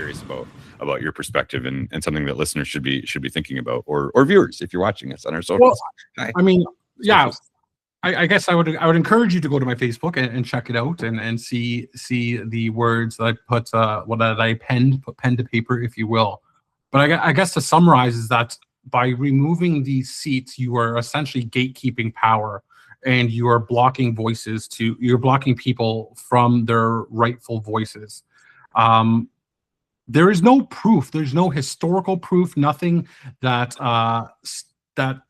curious about your perspective and something that listeners should be thinking about, or viewers if you're watching us on our socials. Well, I mean, yeah. I guess I would encourage you to go to my Facebook and check it out and see the words that I put that I put pen to paper, if you will. But I guess to summarize is that by removing these seats, you are essentially gatekeeping power, and you are blocking you're blocking people from their rightful voices. There is no proof. There's no historical proof. Nothing that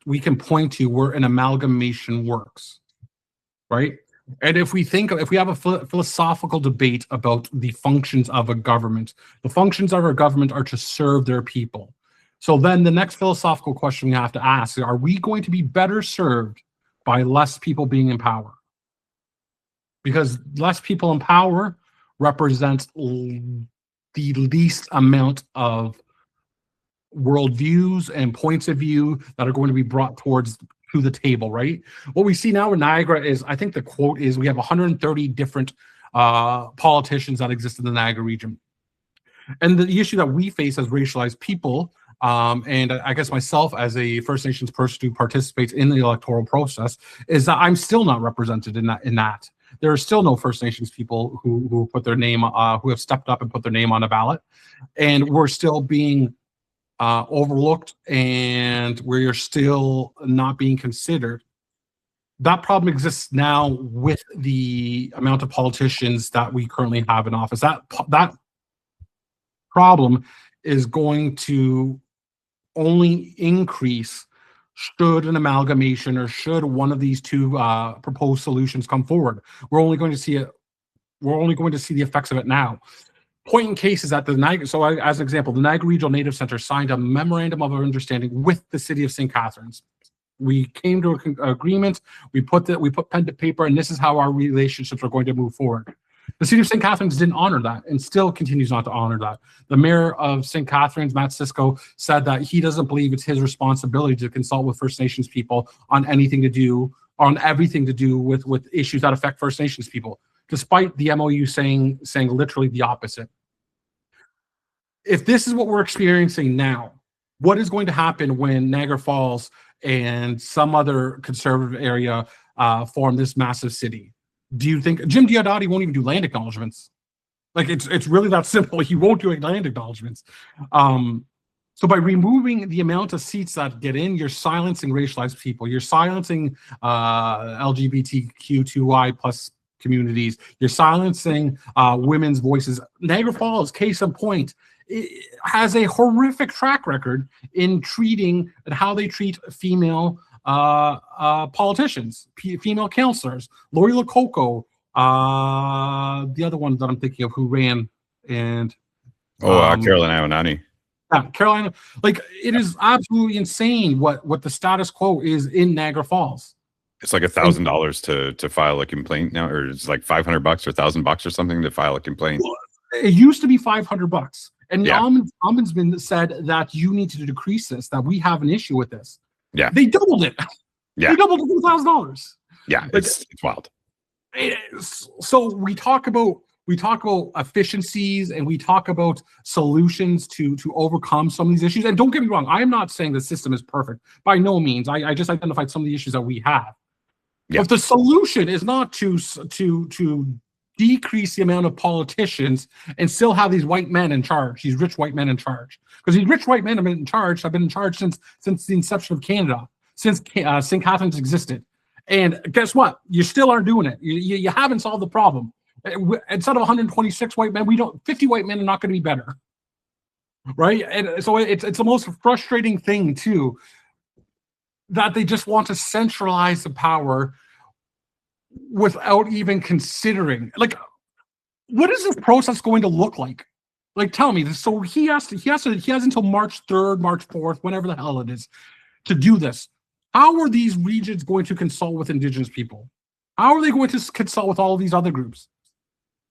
we can point to where an amalgamation works, right? And if we have a philosophical debate about the functions of a government, the functions of our government are to serve their people. So then the next philosophical question we have to ask is, are we going to be better served by less people being in power? Because less people in power represents the least amount of worldviews and points of view that are going to be brought to the table, right? What we see now in Niagara is, I think the quote is, we have 130 different politicians that exist in the Niagara region. And the issue that we face as racialized people, and I guess myself as a First Nations person who participates in the electoral process, is that I'm still not represented in that. There are still no First Nations people who put their name, who have stepped up and put their name on a ballot, and we're still being overlooked, and we're still not being considered. That problem exists now with the amount of politicians that we currently have in office. That problem is going to only increase should an amalgamation or should one of these two proposed solutions come forward. We're only going to see the effects of it now. Point in case is that as an example, the Niagara Regional Native Center signed a memorandum of understanding with the city of St. Catharines. We came to an agreement, we put pen to paper, and this is how our relationships are going to move forward. The city of St. Catharines didn't honor that and still continues not to honor that. The mayor of St. Catharines, Matt Cisco, said that he doesn't believe it's his responsibility to consult with First Nations people on everything to do with issues that affect First Nations people, despite the MOU saying literally the opposite. If this is what we're experiencing now, what is going to happen when Niagara Falls and some other conservative area form this massive city? Do you think Jim Diodati won't even do land acknowledgements? Like, it's really that simple. He won't do land acknowledgements. So by removing the amount of seats that get in, you're silencing racialized people. You're silencing LGBTQ2I plus communities. You're silencing women's voices. Niagara Falls, case in point, it has a horrific track record in treating and how they treat female politicians, female councillors. Lori Lococo, the other one that I'm thinking of who ran, and Caroline Ionani. Yeah, Carolina. Like, it is absolutely insane what the status quo is in Niagara Falls. It's like $1,000 to file a complaint now, or it's like $500 or $1,000 or something to file a complaint. It used to be $500, and the Yeah. ombudsman said that you need to decrease this, that we have an issue with this. Yeah. They doubled it. Yeah. They doubled it to $1,000. Yeah, Like, it's wild. So we talk about efficiencies, and we talk about solutions to overcome some of these issues. And don't get me wrong, I am not saying the system is perfect. By no means. I just identified some of the issues that we have. Yeah. But the solution is not to decrease the amount of politicians and still have these white men in charge, these rich white men in charge. Because these rich white men have been in charge since the inception of Canada, since St. Catharines existed. And guess what? You still aren't doing it. You haven't solved the problem. Instead of 126 white men, 50 white men are not going to be better. Right? And so it's the most frustrating thing, too, that they just want to centralize the power without even considering, like, what is this process going to look like? Like, tell me. So he has until March 3rd, March 4th, whenever the hell it is, to do this. How are these regions going to consult with Indigenous people? How are they going to consult with all of these other groups?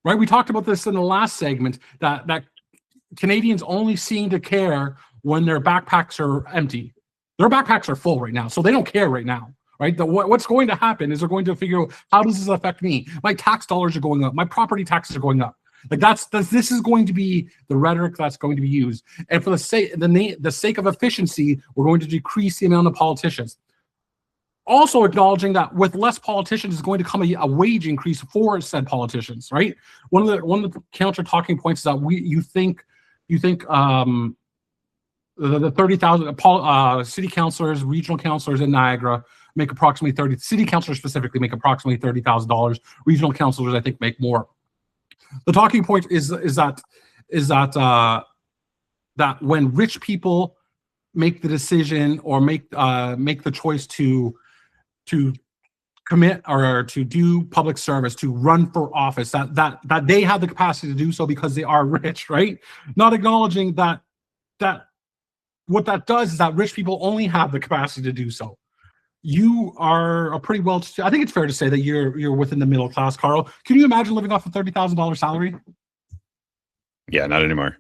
Right? We talked about this in the last segment, that Canadians only seem to care when their backpacks are empty. Their backpacks are full right now, so they don't care right now. Right? What's going to happen is they're going to figure out, how does this affect me? My tax dollars are going up. My property taxes are going up. Like this is going to be the rhetoric that's going to be used. And for the sake of efficiency, we're going to decrease the amount of politicians. Also acknowledging that with less politicians is going to come a wage increase for said politicians, right? One of the counter talking points is that you think the 30,000 city councilors, regional councilors in Niagara make approximately 30. City councilors specifically make approximately $30,000. Regional councilors, I think, make more. The talking point is that when rich people make the decision or make the choice to commit or to do public service, to run for office, that they have the capacity to do so because they are rich, right? Not acknowledging that what that does is that rich people only have the capacity to do so. You are a pretty well, I think it's fair to say that you're within the middle class, Carl. Can you imagine living off a $30,000 salary? Yeah, not anymore.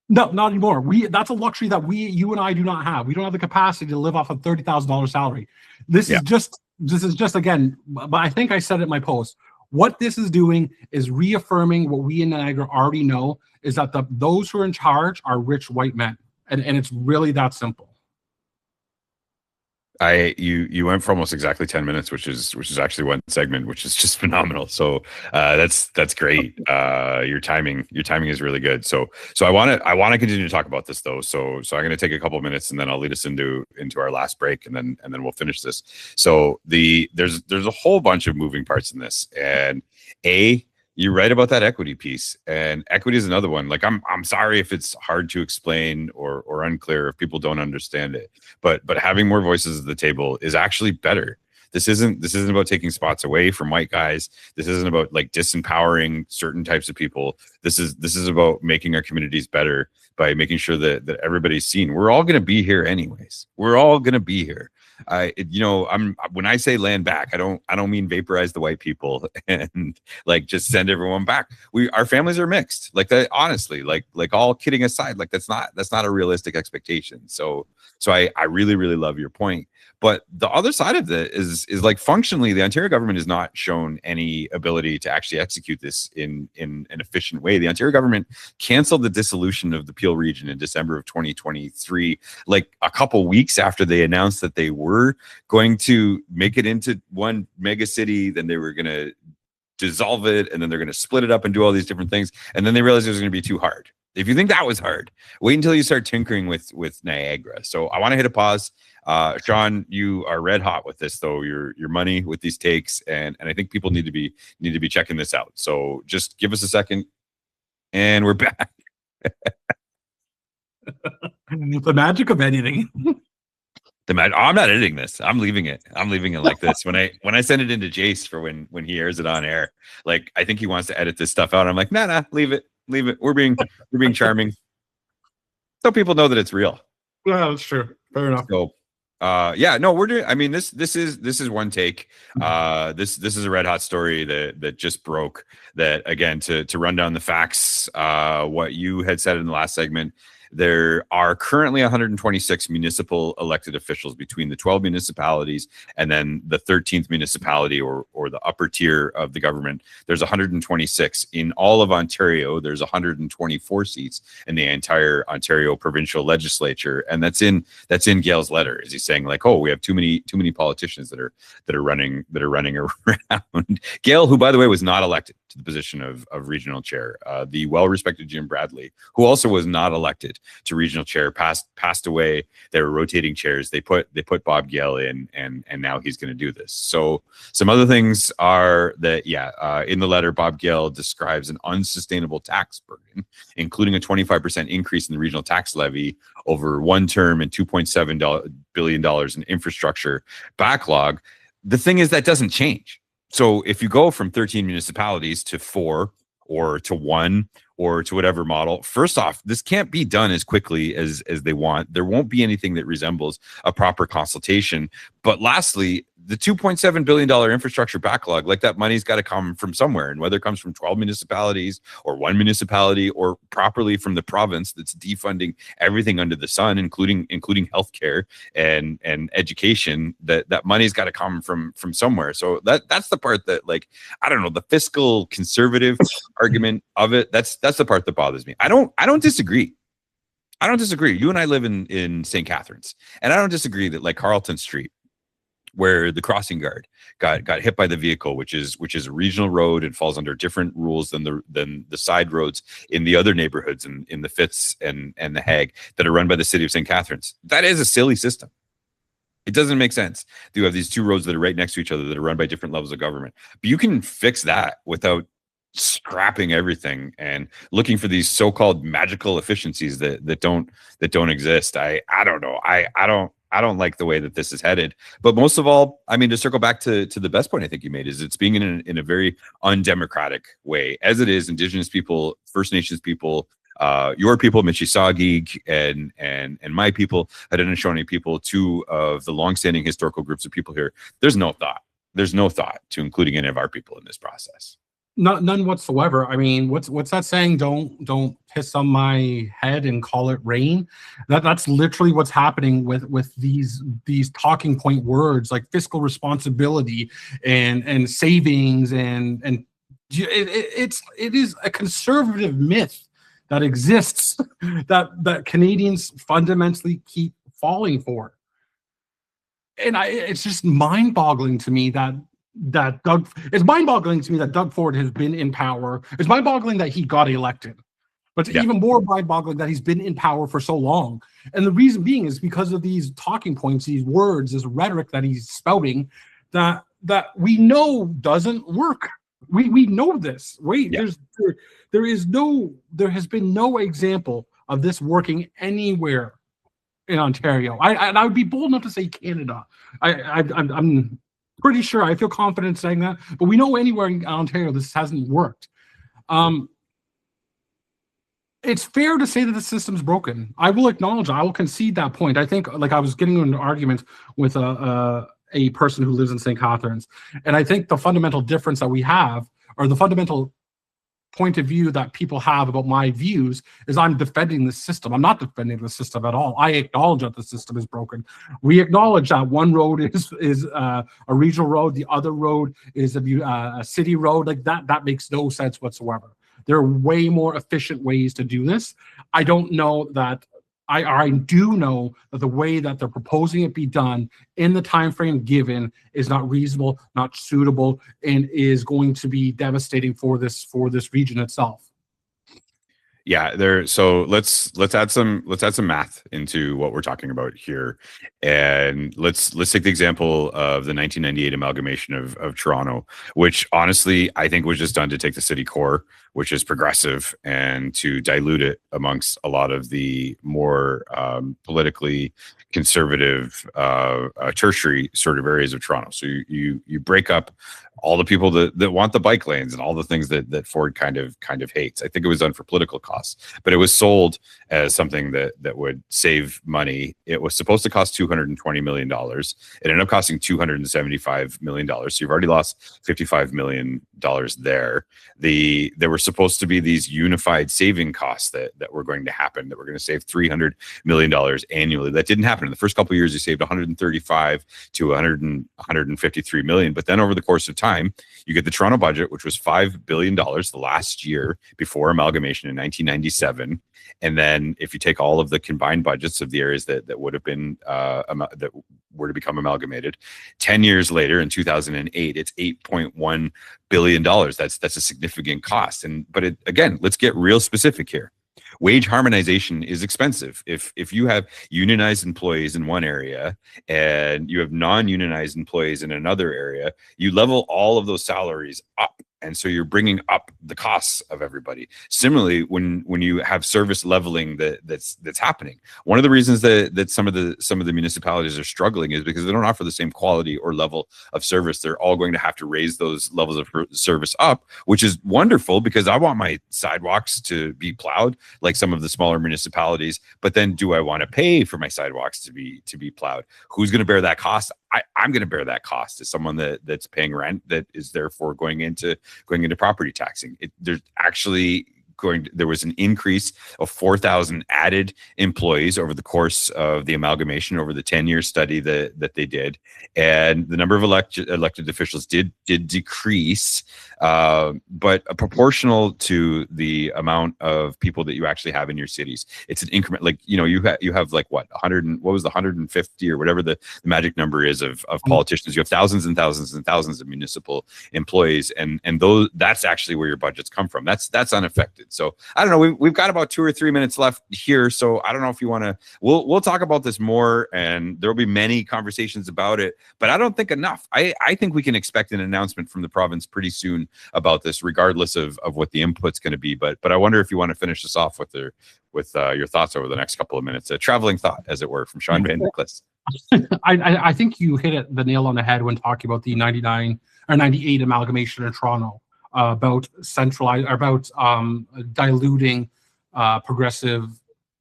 No, not anymore. That's a luxury that you and I do not have. We don't have the capacity to live off a $30,000 salary. This is just again, but I think I said it in my post. What this is doing is reaffirming what we in Niagara already know, is that those who are in charge are rich white men. And it's really that simple. You went for almost exactly 10 minutes, which is actually one segment, which is just phenomenal. So that's great. Your timing is really good. So I want to continue to talk about this though. So I'm going to take a couple of minutes and then I'll lead us into our last break and then we'll finish this. So there's a whole bunch of moving parts in this, and you're right about that equity piece, and equity is another one. Like I'm sorry if it's hard to explain or unclear if people don't understand it, but having more voices at the table is actually better. This isn't about taking spots away from white guys. This isn't about like disempowering certain types of people. This is about making our communities better by making sure that everybody's seen. We're all going to be here anyways. We're all going to be here. When I say land back, I don't mean vaporize the white people and like just send everyone back. Our families are mixed. Like that, honestly, like all kidding aside, like that's not a realistic expectation. So I really, really love your point. But the other side of it is like functionally, the Ontario government has not shown any ability to actually execute this in an efficient way. The Ontario government canceled the dissolution of the Peel region in December of 2023, like a couple weeks after they announced that they were going to make it into one mega city. Then they were going to dissolve it, and then they're going to split it up and do all these different things. And then they realized it was going to be too hard. If you think that was hard, wait until you start tinkering with Niagara. So I want to hit a pause. Sean, you are red hot with this, though. Your money with these takes, and I think people need to be checking this out. So just give us a second, and we're back. The magic of editing. I'm not editing this. I'm leaving it. I'm leaving it like this. When I send it into Jace for when he airs it on air, like I think he wants to edit this stuff out. I'm like, nah, leave it. We're being charming, so people know that it's real. Yeah, that's true. Fair enough. So, we're doing. I mean, this is one take. This is a red hot story that just broke. That again, to run down the facts, what you had said in the last segment. There are currently 126 municipal elected officials between the 12 municipalities and then the 13th municipality or the upper tier of the government. There's 126 in all of Ontario. There's 124 seats in the entire Ontario provincial legislature, and that's in Gail's letter. Is he saying like, oh, we have too many politicians that are running around? Gail, who by the way was not elected to the position of regional chair, the well-respected Jim Bradley, who also was not elected to regional chair, passed away. They were rotating chairs. They put Bob Gale in, and now he's going to do this. So some other things are that in the letter, Bob Gale describes an unsustainable tax burden, including a 25% increase in the regional tax levy over one term and $2.7 billion in infrastructure backlog. The thing is that doesn't change. So if you go from 13 municipalities to 4 or to 1 or to whatever model, first off, this can't be done as quickly as they want. There won't be anything that resembles a proper consultation. But lastly, the $2.7 billion infrastructure backlog, like that money's got to come from somewhere. And whether it comes from 12 municipalities or one municipality or properly from the province that's defunding everything under the sun, including healthcare and education, that money's got to come from somewhere. So that's the part that, like, I don't know, the fiscal conservative argument of it, that's the part that bothers me. I don't disagree. You and I live in St. Catharines, and I don't disagree that, like, Carleton Street, where the crossing guard got hit by the vehicle, which is a regional road and falls under different rules than the side roads in the other neighborhoods in the Fitz and the Hague that are run by the city of St. Catharines. That is a silly system. It doesn't make sense. You have these two roads that are right next to each other that are run by different levels of government. But you can fix that without scrapping everything and looking for these so-called magical efficiencies that don't exist. I don't know. I don't like the way that this is headed. But most of all, I mean, to circle back to the best point I think you made, is it's being in a very undemocratic way, as it is Indigenous people, First Nations people, your people, Mississauga, and my people, Haudenosaunee people, two of the longstanding historical groups of people here. There's no thought to including any of our people in this process. None whatsoever. I mean, what's that saying? Don't piss on my head and call it rain. That's literally what's happening with these talking point words like fiscal responsibility and savings and it is a conservative myth that exists that Canadians fundamentally keep falling for. And it's just mind-boggling to me that it's mind-boggling to me that Doug Ford has been in power. It's mind-boggling that he got elected, but it's even more mind-boggling that he's been in power for so long. And the reason being is because of these talking points, these words, this rhetoric that he's spouting that we know doesn't work. We know this. There has been no example of this working anywhere in Ontario. I would be bold enough to say Canada. I'm pretty sure, I feel confident saying that, but we know anywhere in Ontario this hasn't worked. It's fair to say that the system's broken. I will acknowledge, I will concede that point. I think, like, I was getting into an argument with a person who lives in St. Catharines, and I think the fundamental difference that we have, or the fundamental point of view that people have about my views, is I'm defending the system. I'm not defending the system at all. I acknowledge that the system is broken. We acknowledge that one road is a regional road, the other road is a city road. Like that makes no sense whatsoever. There are way more efficient ways to do this. I don't know that. I do know that the way that they're proposing it be done in the time frame given is not reasonable, not suitable, and is going to be devastating for this region itself. Yeah, so let's add some math into what we're talking about here, and let's take the example of the 1998 amalgamation of Toronto, which honestly I think was just done to take the city core, which is progressive, and to dilute it amongst a lot of the more politically conservative tertiary sort of areas of Toronto. So you break up all the people that want the bike lanes and all the things that Ford kind of hates. I think it was done for political costs, but it was sold as something that would save money. It was supposed to cost $220 million. It ended up costing $275 million. So you've already lost $55 million there. There were supposed to be these unified saving costs that were going to happen, that were going to save $300 million annually. That didn't happen. In the first couple of years, you saved 135 to 153 million. But then over the course of time, you get the Toronto budget, which was $5 billion the last year before amalgamation in 1997. And then if you take all of the combined budgets of the areas that would have been that were to become amalgamated, 10 years later in 2008, it's $8.1 billion. That's a significant cost. But again, let's get real specific here. Wage harmonization is expensive. If you have unionized employees in one area and you have non-unionized employees in another area, you level all of those salaries up. And so you're bringing up the costs of everybody. Similarly, when you have service leveling that's happening, one of the reasons that some of the municipalities are struggling is because they don't offer the same quality or level of service. They're all going to have to raise those levels of service up, which is wonderful because I want my sidewalks to be plowed like some of the smaller municipalities. But then, do I want to pay for my sidewalks to be plowed? Who's going to bear that cost? I'm going to bear that cost as someone that's paying rent, that is therefore going into property taxing. There's actually there was an increase of 4,000 added employees over the course of the amalgamation, over the 10-year study that they did, and the number of elected officials did decrease, but proportional to the amount of people that you actually have in your cities. It's an increment. Like, you have like what, 100 and what was the 150 or whatever the magic number is of politicians. You have thousands and thousands and thousands of municipal employees, and that's actually where your budgets come from. That's unaffected. So I don't know. We've got about 2 or 3 minutes left here. So I don't know if you want to. We'll talk about this more, and there will be many conversations about it. But I don't think enough. I think we can expect an announcement from the province pretty soon about this, regardless of what the input's going to be. But I wonder if you want to finish this off with your thoughts over the next couple of minutes. A traveling thought, as it were, from Sean Van Nicholas. I think you hit the nail on the head when talking about the 99 or 98 amalgamation in Toronto, about diluting progressive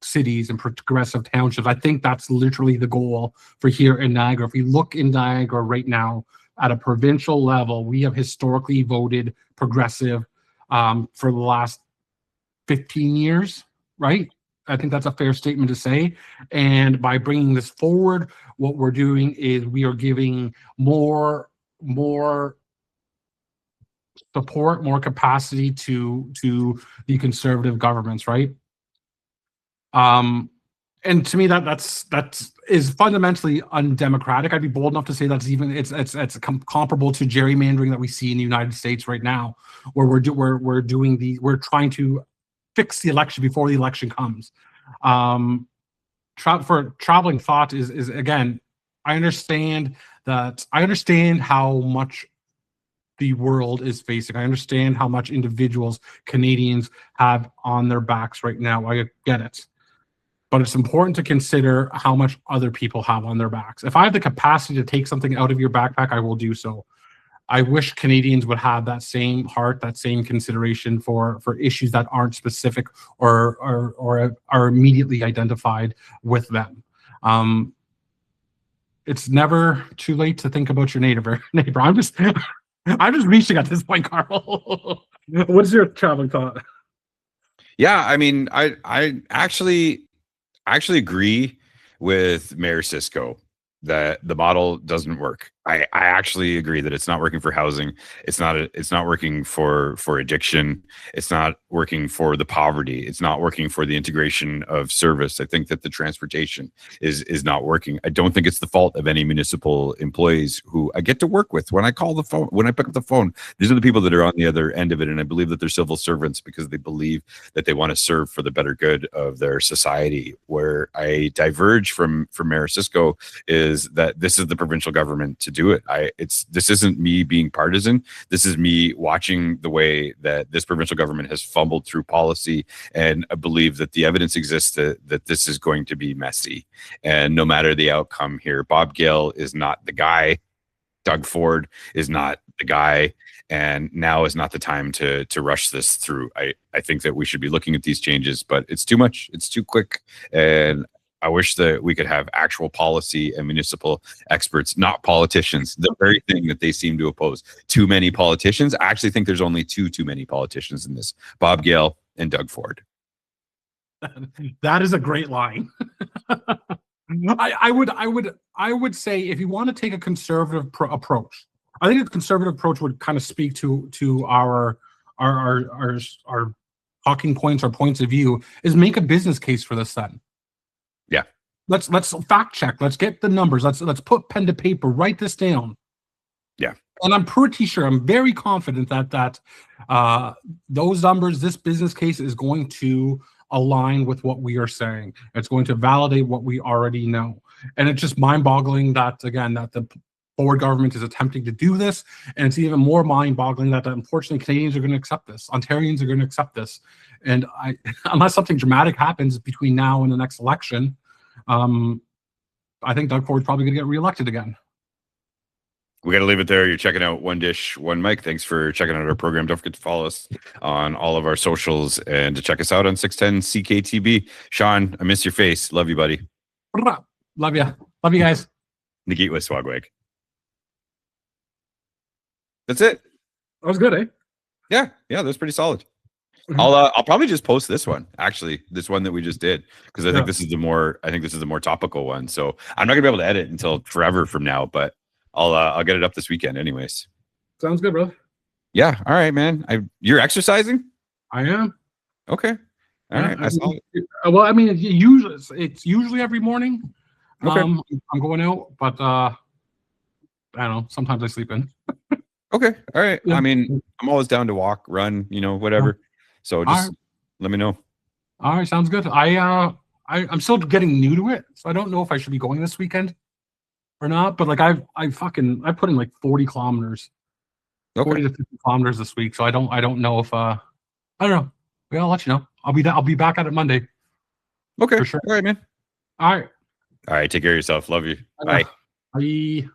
cities and progressive townships. I think that's literally the goal for here in Niagara. If we look in Niagara right now at a provincial level, we have historically voted progressive for the last 15 years, right? I think that's a fair statement to say. And by bringing this forward, what we're doing is we are giving more support, more capacity to the conservative governments, right? And to me, that is fundamentally undemocratic. I'd be bold enough to say it's comparable to gerrymandering that we see in the United States right now, where we're trying to fix the election before the election comes. For traveling thought is again, I understand how much the world is facing. I understand how much individuals, Canadians, have on their backs right now. I get it. But it's important to consider how much other people have on their backs. If I have the capacity to take something out of your backpack, I will do so. I wish Canadians would have that same heart, that same consideration for issues that aren't specific or are immediately identified with them. It's never too late to think about your neighbor. I'm just reaching at this point, Carl. What's your traveling thought? Yeah, I mean, I actually agree with Mayor Cisco that the model doesn't work. I actually agree that it's not working for housing. It's not working for addiction. It's not working for the poverty. It's not working for the integration of service. I think that the transportation is not working. I don't think it's the fault of any municipal employees who I get to work with. When I call the phone, when I pick up the phone, these are the people that are on the other end of it. And I believe that they're civil servants because they believe that they want to serve for the better good of their society. Where I diverge from Mayor Cisco is that this is the provincial government to do it. This isn't me being partisan. This is me watching the way that this provincial government has fumbled through policy, and I believe that the evidence exists that this is going to be messy. And no matter the outcome here, Bob Gale is not the guy. Doug Ford is not the guy, and now is not the time to rush this through. I think that we should be looking at these changes, but it's too much. It's too quick, and I wish that we could have actual policy and municipal experts, not politicians, the very thing that they seem to oppose. Too many politicians. I actually think there's only too many politicians in this: Bob Gale and Doug Ford. That is a great line. I would say if you want to take a conservative approach, I think a conservative approach would kind of speak to our talking points, our points of view, is make a business case for this then. Yeah. Let's fact check. Let's get the numbers. Let's put pen to paper. Write this down. Yeah. And I'm pretty sure, I'm very confident that those numbers, this business case is going to align with what we are saying. It's going to validate what we already know. And it's just mind-boggling that, again, that the Ford government is attempting to do this. And it's even more mind-boggling that unfortunately Canadians are going to accept this. Ontarians are going to accept this. And unless something dramatic happens between now and the next election, I think Doug Ford's probably going to get reelected again. We got to leave it there. You're checking out One Dish, One Mic. Thanks for checking out our program. Don't forget to follow us on all of our socials and to check us out on 610 CKTB. Sean, I miss your face. Love you, buddy. Love you. Love you guys. Nagit with Swagwag. That's it. That was good, eh? Yeah, that's pretty solid. Mhm. I'll probably just post this one, actually, this one that we just did, because I think Yeah. this is the more topical one. So I'm not gonna be able to edit until forever from now, but I'll get it up this weekend anyways. Sounds good, bro. Yeah, all right, man. You're exercising? I am. Okay. All Yeah. right. I saw it. Well, I mean, it's usually every morning. Okay. I'm going out, but I don't know. Sometimes I sleep in. Okay. All right. Yeah. I mean, I'm always down to walk, run, whatever. So All just right. let me know. All right. Sounds good. I'm still getting new to it, so I don't know if I should be going this weekend or not. But like I put in like 40 kilometers, Okay. 40 to 50 kilometers this week. So I don't know if I don't know. Yeah, I'll let you know. I'll be back at it Monday Okay. for sure. All right, man. All right. All right. Take care of yourself. Love you. Bye. Bye.